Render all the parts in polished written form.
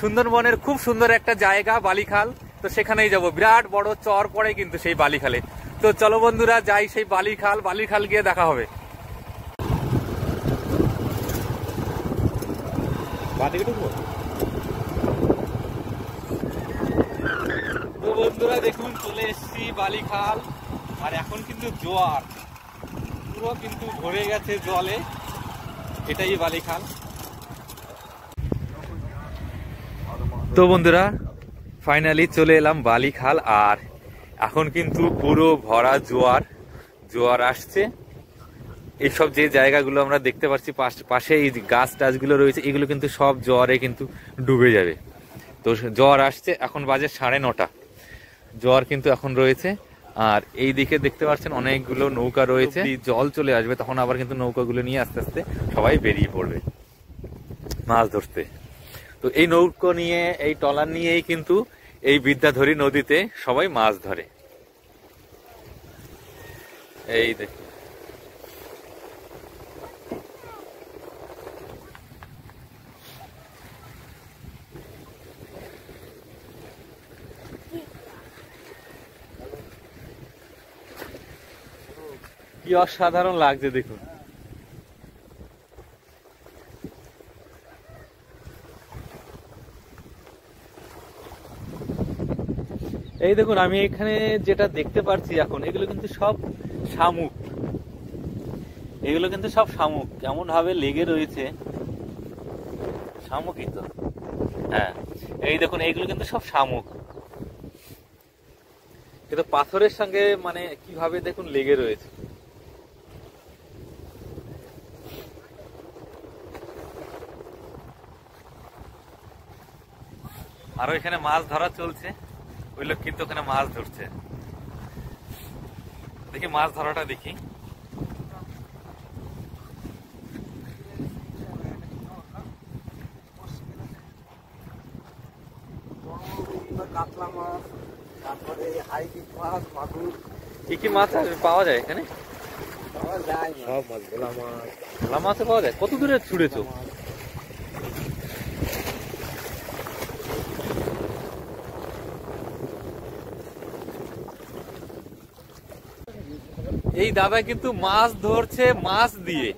সুন্দরবনের খুব সুন্দর একটা জায়গা বালিখাল, তো সেখানেই যাব। বিরাট বড় চর পড়ে কিন্তু সেই বালিখালে। তো চলো বন্ধুরা যাই সেই বালিখাল, বালিখাল গিয়ে দেখা হবে। তো বন্ধুরা দেখুন চলে এসেছি বালিখাল, আর এখন কিন্তু জোয়ার পুরো কিন্তু ভরে গেছে জলে, এটাই বালিখাল। তো বন্ধুরা ফাইনালি চলে এলাম বালিখাল, আর এখন কিন্তু পুরো ভরা জোয়ার, জোয়ার আসছে। এইসব যে জায়গাগুলো আমরা দেখতে পাচ্ছি পাশে এই গাছ টাছগুলো রয়েছে, এগুলো কিন্তু সব জোয়ারে কিন্তু ডুবে যাবে। তো জোয়ার আসছে, এখন বাজে 9:30, জোয়ার কিন্তু এখন রয়েছে। আর এই দিকে দেখতে পাচ্ছেন অনেকগুলো নৌকা রয়েছে, জল চলে আসবে তখন আবার কিন্তু নৌকাগুলো নিয়ে আস্তে আস্তে সবাই বেরিয়ে পড়বে মাছ ধরতে। তো এই নৌকো নিয়ে, এই ট্রলার নিয়েই কিন্তু এই বিদ্যাধরী নদীতে সবাই মাছ ধরে। এই দেখুন কি অসাধারণ লাগছে দেখুন। এই দেখুন আমি এখানে যেটা দেখতে পাচ্ছি এখন, এগুলো কিন্তু সব শামুক, এগুলো কিন্তু সব শামুক, কেমন ভাবে লেগে রয়েছে, শামুকই তো। হ্যাঁ এই দেখুন এইগুলো কিন্তু সব শামুক, কিন্তু পাথরের সঙ্গে মানে কিভাবে দেখুন লেগে রয়েছে। আরো এখানে মাছ ধরা চলছে, ওই লোক কিন্তু ওখানে মাছ ধরছে। দেখি মাছ ধরাটা দেখি। কি কি মাছ পাওয়া যায় এখানে? সব মাছ, ভোলা মাছ, ভোলা মাছও পাওয়া যায়। কত দূরে ছুড়েছো? এই দাদা কিন্তু মাছ ধরছে মাছ দিয়ে।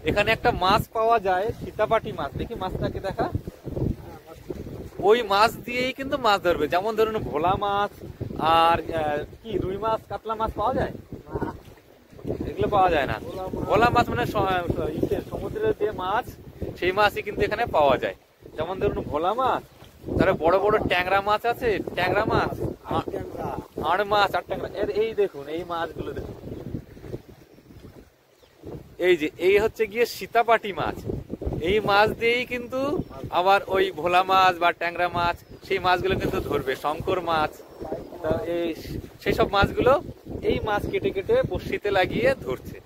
এখানে একটা মাছ পাওয়া যায়, সীতাপাটি মাছ, দেখি মাছটাকে দেখা। ওই মাছ দিয়েই কিন্তু মাছ ধরবে, যেমন ধরুন ভোলা মাছ আর কি রুই মাছ, কাতলা মাছ পাওয়া যায়, এগুলো পাওয়া যায় না। ভোলা মাছ মানে সমুদ্রের যে মাছ, সেই মাছই কিন্তু এখানে পাওয়া যায়। যেমন ধরুন ভোলা মাছ, তারপরে বড় বড় ট্যাংরা মাছ আছে, ট্যাংরা মাছ, আড় মাছ আর ট্যাংরা। এই দেখুন এই মাছগুলো দেখুন, এই যে এই হচ্ছে গিয়ে সীতাপাটি মাছ। এই মাছ দিয়েই কিন্তু আবার ওই ভোলা মাছ বা ট্যাংরা মাছ, সেই মাছগুলো কিন্তু ধরবে। শঙ্কর মাছ, এই সেই সব মাছগুলো এই মাছ কেটে কেটে বড়শিতে লাগিয়ে ধরছে।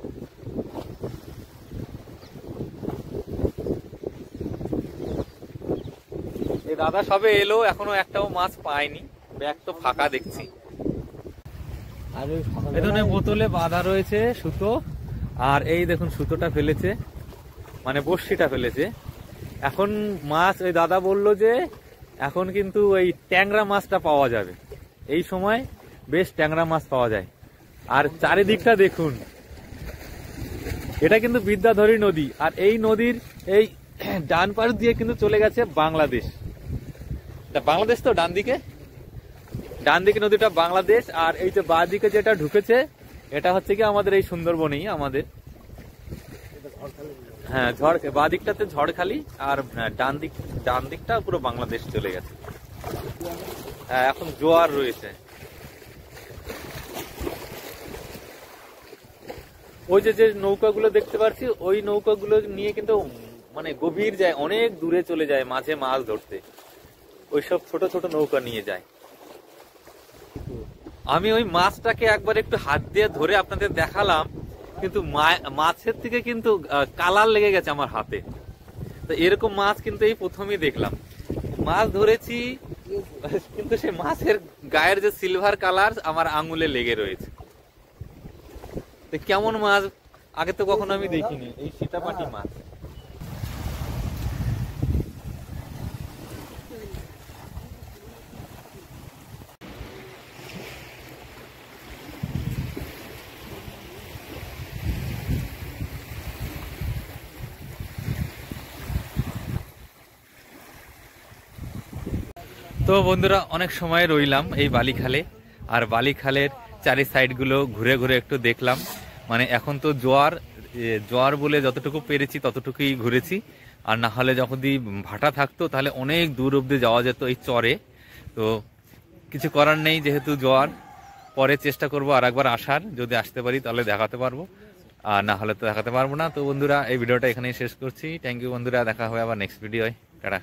এই দাদা সবে এলো, এখনো একটাও মাছ পায়নি, ব্যাগ তো ফাঁকা দেখছি। এখানে বোতলে বাঁধা রয়েছে সুতো, আর এই দেখুন সুতোটা ফেলেছে, মানে বড়শিটা ফেলেছে। এখন মাছ, ওই দাদা বললো যে এখন কিন্তু ওই ট্যাংরা মাছটা পাওয়া যাবে, এই সময় বেশ ট্যাংরা মাছ পাওয়া যায়। আর চারিদিকটা দেখুন, এটা কিন্তু বিদ্যাধরী নদী, আর এই নদীর এই ডান পাশ দিয়ে কিন্তু চলে গেছে বাংলাদেশ। বাংলাদেশ তো ডান দিকে, ডান দিকে নদীটা বাংলাদেশ, আর এই যে বাঁ দিকে যেটা ঢুকেছে এটা হচ্ছে কি আমাদের এই সুন্দরবনেই আমাদের। হ্যাঁ বাঁ দিকটাতে ঝড়খালি, আর ডান দিকটা পুরো বাংলাদেশ চলে গেছে। হ্যাঁ এখন জোয়ার রয়েছে। ওই যে নৌকাগুলো দেখতে পাচ্ছি, ওই নৌকাগুলো নিয়ে কিন্তু মানে গভীর যায়, অনেক দূরে চলে যায় মাঝে মাছ ধরতে, ওইসব ছোট ছোট নৌকা নিয়ে যায়। আমি ওই মাছটাকে একবার একটু হাত দিয়ে ধরে আপনাদের দেখালাম, কিন্তু মাছের থেকে কিন্তু কালার লেগে গেছে আমার হাতে। তো এরকম মাছ কিন্তু এই প্রথমই দেখলাম। মাছ ধরেছি কিন্তু সেই মাছের গায়ের যে সিলভার কালার আমার আঙুলে লেগে রয়েছে। কেমন মাছ, আগে তো কখনো আমি দেখিনি, এই সীতাপাটি মাছ। তো বন্ধুরা অনেক সময় রইলাম এই বালিখালে, আর বালিখালের চারি সাইডগুলো ঘুরে ঘুরে একটু দেখলাম। মানে এখন তো জোয়ার বলে যতটুকু পেরেছি ততটুকুই ঘুরেছি, আর না হলে যখন ভাটা থাকতো তাহলে অনেক দূর অব্দি যাওয়া যেত এই চরে। তো কিছু করার নেই, যেহেতু জোয়ার, পরে চেষ্টা করবো আর একবার আসার, যদি আসতে পারি তাহলে দেখাতে পারবো, আর না হলে তো দেখাতে পারবো না। তো বন্ধুরা এই ভিডিওটা এখানেই শেষ করছি। থ্যাংক ইউ বন্ধুরা, দেখা হবে আবার নেক্সট ভিডিওয়। টাটা।